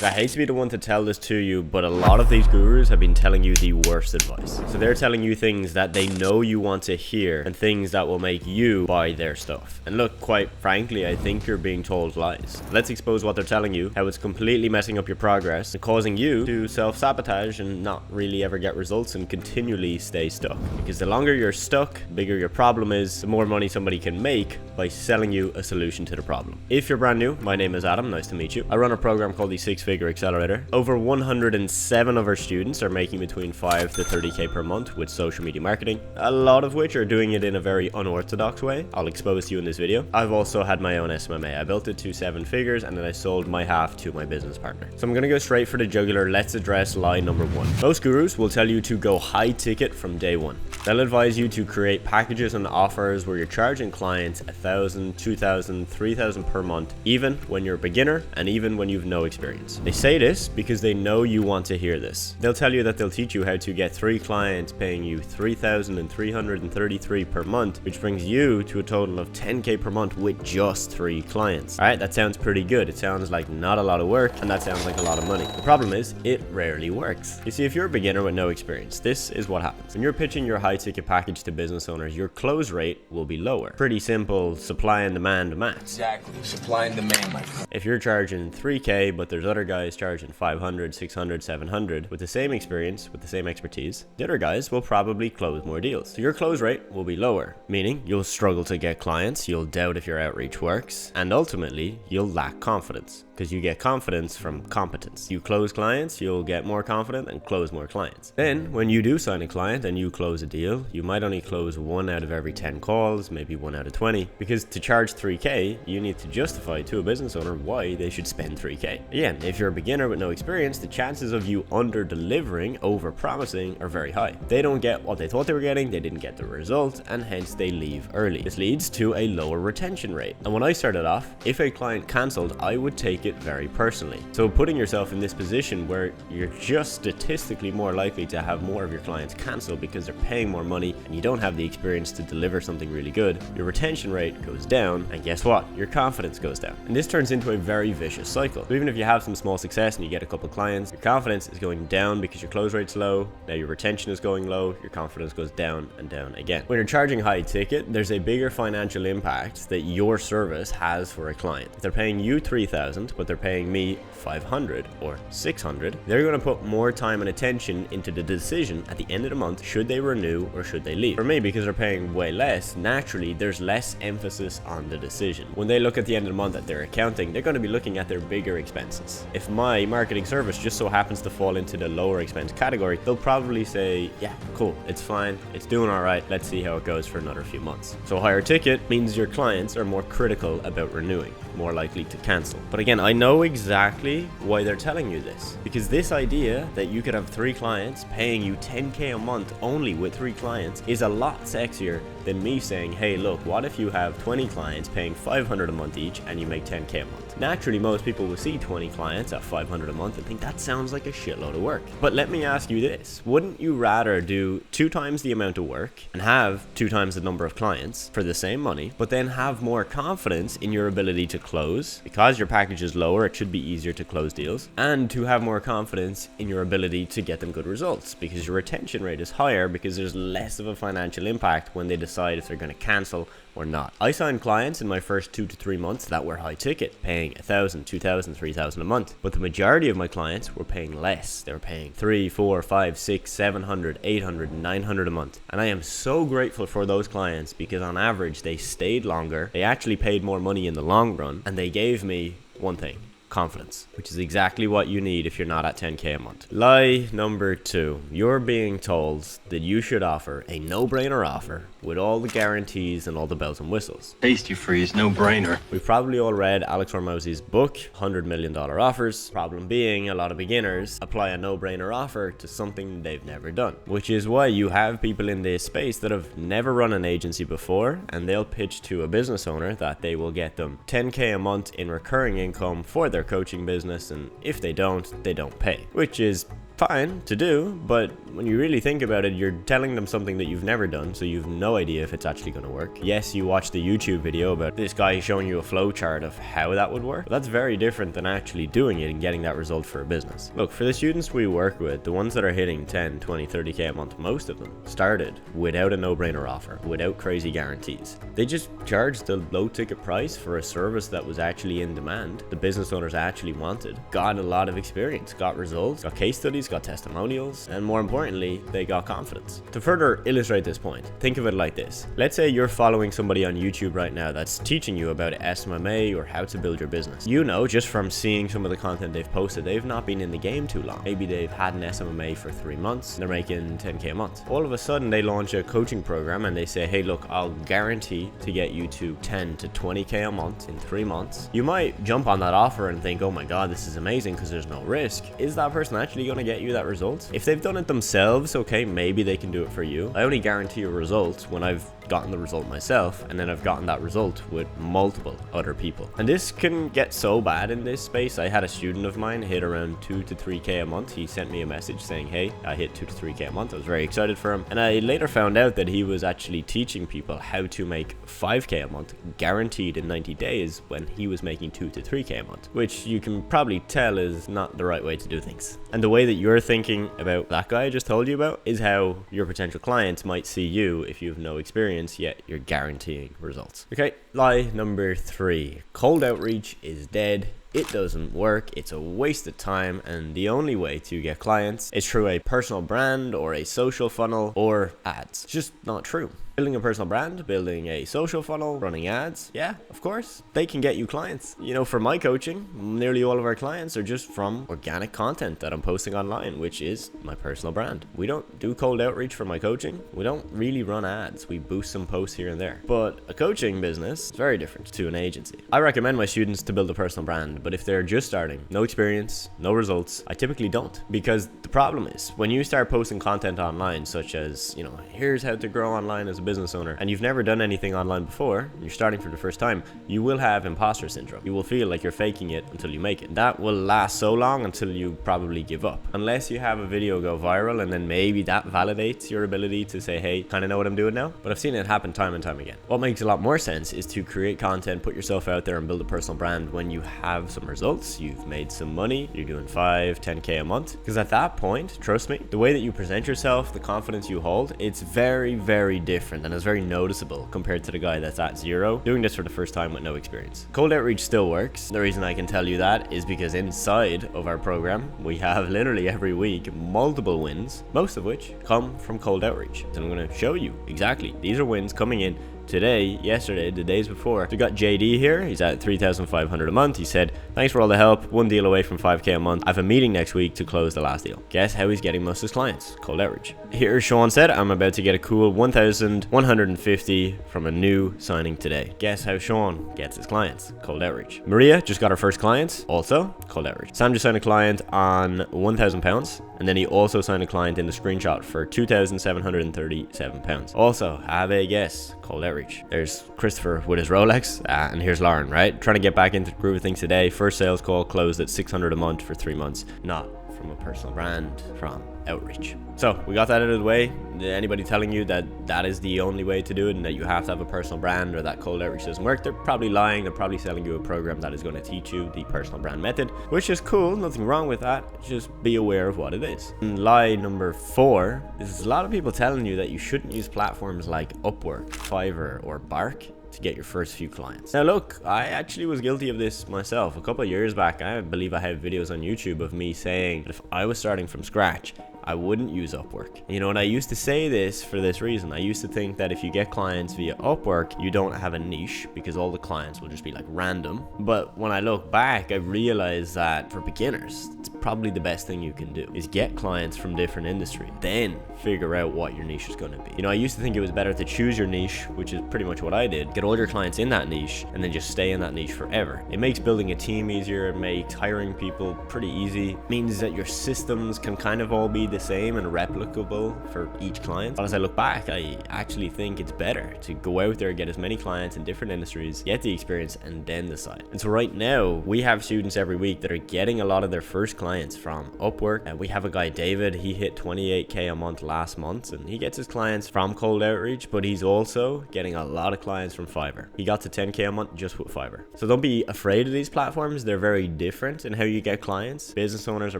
I hate to be the one to tell this to you, but a lot of these gurus have been telling you the worst advice. So they're telling you things that they know you want to hear and things that will make you buy their stuff. And look, quite frankly, I think you're being told lies. Let's expose what they're telling you, how it's completely messing up your progress and causing you to self-sabotage and not really ever get results and continually stay stuck. Because the longer you're stuck, the bigger your problem is, the more money somebody can make by selling you a solution to the problem. If you're brand new, my name is Adam, nice to meet you. I run a program called the Six Figure Accelerator. Over 107 of our students are making between 5 to 30k per month with social media marketing, a lot of which are doing it in a very unorthodox way. I'll expose to you in this video. I've also had my own SMMA. I built it to 7 figures and then I sold my half to my business partner. So I'm gonna go straight for the jugular. Let's address lie number 1. Most gurus will tell you to go high ticket from day 1. They'll advise you to create packages and offers where you're charging clients $1,000, $2,000, $3,000 per month, even when you're a beginner and even when you've no experience. They say this because they know you want to hear this. They'll tell you that they'll teach you how to get 3 clients paying you $3,333 per month, which brings you to a total of 10k per month with just 3 clients. All right, that sounds pretty good. It sounds like not a lot of work and that sounds like a lot of money. The problem is it rarely works. You see, if you're a beginner with no experience, this is what happens. When you're pitching your high ticket package to business owners, your close rate will be lower. Pretty simple supply and demand math. Exactly, supply and demand, my friend. If you're charging 3k, but there's other guys charging 500, 600, 700 with the same experience, with the same expertise, the other guys will probably close more deals. So your close rate will be lower, meaning you'll struggle to get clients, you'll doubt if your outreach works, and ultimately you'll lack confidence. Because you get confidence from competence. You close clients, you'll get more confident and close more clients. Then, when you do sign a client and you close a deal, you might only close 1 out of every 10 calls, maybe 1 out of 20. Because to charge 3k, you need to justify to a business owner why they should spend 3k. Again, if you're a beginner with no experience, the chances of you under-delivering, over-promising are very high. They don't get what they thought they were getting, they didn't get the result, and hence they leave early. This leads to a lower retention rate. And when I started off, if a client cancelled, I would take it very personally. So putting yourself in this position where you're just statistically more likely to have more of your clients cancel because they're paying more money and you don't have the experience to deliver something really good, your retention rate goes down, and guess what? Your confidence goes down. And this turns into a very vicious cycle. So even if you have some small success and you get a couple clients, your confidence is going down because your close rate's low, now your retention is going low, your confidence goes down and down again. When you're charging high ticket, there's a bigger financial impact that your service has for a client. If they're paying you 3,000, but they're paying me 500 or 600, they're going to put more time and attention into the decision at the end of the month, should they renew or should they leave. For me, because they're paying way less, naturally there's less emphasis on the decision. When they look at the end of the month at their accounting, they're going to be looking at their bigger expenses. If my marketing service just so happens to fall into the lower expense category, they'll probably say, yeah, cool, it's fine, it's doing all right, let's see how it goes for another few months. So higher ticket means your clients are more critical about renewing, more likely to cancel. But again, I know exactly why they're telling you this, because this idea that you could have 3 clients paying you 10k a month only with 3 clients is a lot sexier than me saying, hey, look, what if you have 20 clients paying 500 a month each and you make 10k a month? Naturally, most people will see 20 clients at 500 a month and think that sounds like a shitload of work. But let me ask you this, wouldn't you rather do 2 times the amount of work and have 2 times the number of clients for the same money, but then have more confidence in your ability to close? Because your package is lower, it should be easier to close deals, and to have more confidence in your ability to get them good results because your retention rate is higher because there's less of a financial impact when they decide if they're going to cancel or not. I signed clients in my first 2 to 3 months that were high ticket, paying 1,000, 2,000, 3,000 a month, but the majority of my clients were paying less. They were paying 3, 4, 5, 6, 700, 800, 900 a month, and I am so grateful for those clients because on average they stayed longer, they actually paid more money in the long run, and they gave me one thing: confidence, which is exactly what you need if you're not at 10k a month. Lie number 2, you're being told that you should offer a no-brainer offer with all the guarantees and all the bells and whistles. Tasty freeze, no brainer. We've probably all read Alex Hormozi's book, $100 Million Offers. Problem being, a lot of beginners apply a no-brainer offer to something they've never done, which is why you have people in this space that have never run an agency before, and they'll pitch to a business owner that they will get them 10k a month in recurring income for their coaching business, and if they don't, they don't pay, which is fine to do, but when you really think about it, you're telling them something that you've never done, so you've no idea if it's actually going to work. Yes, you watched the YouTube video about this guy showing you a flow chart of how that would work, but that's very different than actually doing it and getting that result for a business. Look, for the students we work with, the ones that are hitting 10, 20, 30k a month, most of them started without a no-brainer offer, without crazy guarantees. They just charged the low ticket price for a service that was actually in demand, the business owners actually wanted, got a lot of experience, got results, got case studies, got testimonials, and more importantly, they got confidence. To further illustrate this point, think of it like this. Let's say you're following somebody on YouTube right now that's teaching you about SMMA or how to build your business. You know, just from seeing some of the content they've posted, they've not been in the game too long. Maybe they've had an SMMA for 3 months, and they're making 10k a month. All of a sudden, they launch a coaching program and they say, hey, look, I'll guarantee to get you to 10 to 20k a month in 3 months. You might jump on that offer and think, oh my God, this is amazing because there's no risk. Is that person actually going to get you that result? If they've done it themselves, okay, maybe they can do it for you. I only guarantee a result when I've gotten the result myself, and then I've gotten that result with multiple other people. And this can get so bad in this space. I had a student of mine hit around 2 to 3k a month. He sent me a message saying, hey, I hit 2 to 3k a month. I was very excited for him, and I later found out that he was actually teaching people how to make 5k a month guaranteed in 90 days when he was making 2 to 3k a month, which you can probably tell is not the right way to do things. And the way that you're thinking about that guy I just told you about is how your potential clients might see you if you have no experience, yet you're guaranteeing results. Okay, lie number 3. Cold outreach is dead. It doesn't work, it's a waste of time, and the only way to get clients is through a personal brand or a social funnel or ads. It's just not true. Building a personal brand, building a social funnel, running ads, yeah, of course, they can get you clients. You know, for my coaching, nearly all of our clients are just from organic content that I'm posting online, which is my personal brand. We don't do cold outreach for my coaching. We don't really run ads. We boost some posts here and there. But a coaching business is very different to an agency. I recommend my students to build a personal brand, but if they're just starting, no experience, no results, I typically don't. Because the problem is, when you start posting content online, such as, you know, here's how to grow online as a business owner, and you've never done anything online before, and you're starting for the first time, you will have imposter syndrome. You will feel like you're faking it until you make it. That will last so long until you probably give up. Unless you have a video go viral, and then maybe that validates your ability to say, hey, kind of know what I'm doing now. But I've seen it happen time and time again. What makes a lot more sense is to create content, put yourself out there, and build a personal brand when you have some results, you've made some money, you're doing 5, 10k a month. Because at that point, trust me, the way that you present yourself, the confidence you hold, it's very, very different, and it's very noticeable compared to the guy that's at 0 doing this for the first time with no experience. Cold outreach still works. The reason I can tell you that is because inside of our program, we have literally every week multiple wins, most of which come from cold outreach. And I'm going to show you exactly. These are wins coming in today, yesterday, the days before. So we got JD here. He's at 3,500 a month. He said, thanks for all the help. 1 deal away from 5k a month. I have a meeting next week to close the last deal. Guess how he's getting most of his clients? Cold outreach. Here, Sean said, I'm about to get a cool 1,150 from a new signing today. Guess how Sean gets his clients? Cold outreach. Maria just got her first clients. Also, cold outreach. Sam just signed a client on £1,000. And then he also signed a client in the screenshot for £2,737. Also, have a guess. Cold outreach. There's Christopher with his Rolex, and here's Lauren, right? Trying to get back into the groove of things today. First sales call closed at 600 a month for 3 months. Not from a personal brand, from outreach. So we got that out of the way. Anybody telling you that that is the only way to do it and that you have to have a personal brand or that cold outreach doesn't work, they're probably lying. They're probably selling you a program that is going to teach you the personal brand method, which is cool. Nothing wrong with that. Just be aware of what it is. And lie number 4 is a lot of people telling you that you shouldn't use platforms like Upwork, Fiverr, or Bark to get your first few clients. Now look, I actually was guilty of this myself. A couple of years back, I believe I have videos on YouTube of me saying that if I was starting from scratch, I wouldn't use Upwork. You know, and I used to say this for this reason. I used to think that if you get clients via Upwork, you don't have a niche because all the clients will just be like random. But when I look back, I realized that for beginners, it's probably the best thing you can do is get clients from different industries, then figure out what your niche is going to be. You know, I used to think it was better to choose your niche, which is pretty much what I did. Get all your clients in that niche and then just stay in that niche forever. It makes building a team easier. It makes hiring people pretty easy. It means that your systems can kind of all be the same and replicable for each client. But as I look back, I actually think it's better to go out there, get as many clients in different industries, get the experience, and then decide. And so right now, we have students every week that are getting a lot of their first clients from Upwork. And we have a guy, David, he hit 28K a month last month, and he gets his clients from cold outreach, but he's also getting a lot of clients from Fiverr. He got to 10K a month just with Fiverr. So don't be afraid of these platforms. They're very different in how you get clients. Business owners are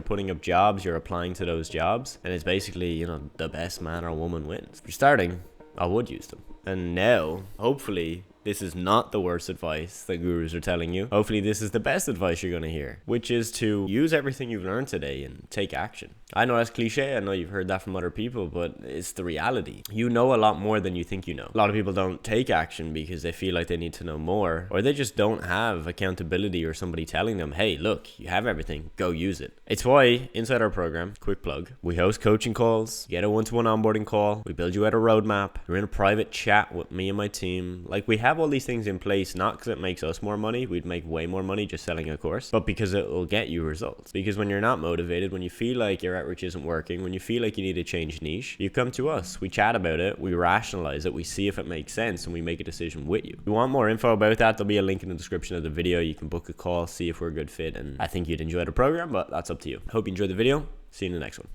putting up jobs, you're applying to those jobs, and it's basically, you know, the best man or woman wins. If you're starting, I would use them. And now, hopefully, this is not the worst advice that gurus are telling you. Hopefully this is the best advice you're going to hear, which is to use everything you've learned today and take action. I know that's cliche. I know you've heard that from other people, but it's the reality. You know a lot more than you think you know. A lot of people don't take action because they feel like they need to know more, or they just don't have accountability or somebody telling them, hey, look, you have everything, go use it. It's why inside our program, quick plug, we host coaching calls, you get a one-to-one onboarding call, we build you out a roadmap, you're in a private chat with me and my team. Like, we have all these things in place, not because it makes us more money, we'd make way more money just selling a course, but because it will get you results. Because when you're not motivated, when you feel like your outreach isn't working, when you feel like you need to change niche, you come to us, we chat about it, we rationalize it, we see if it makes sense, and we make a decision with you. If you want more info about that, there'll be a link in the description of the video. You can book a call, see if we're a good fit, and I think you'd enjoy the program, but that's up to you. Hope you enjoyed the video. See you in the next one.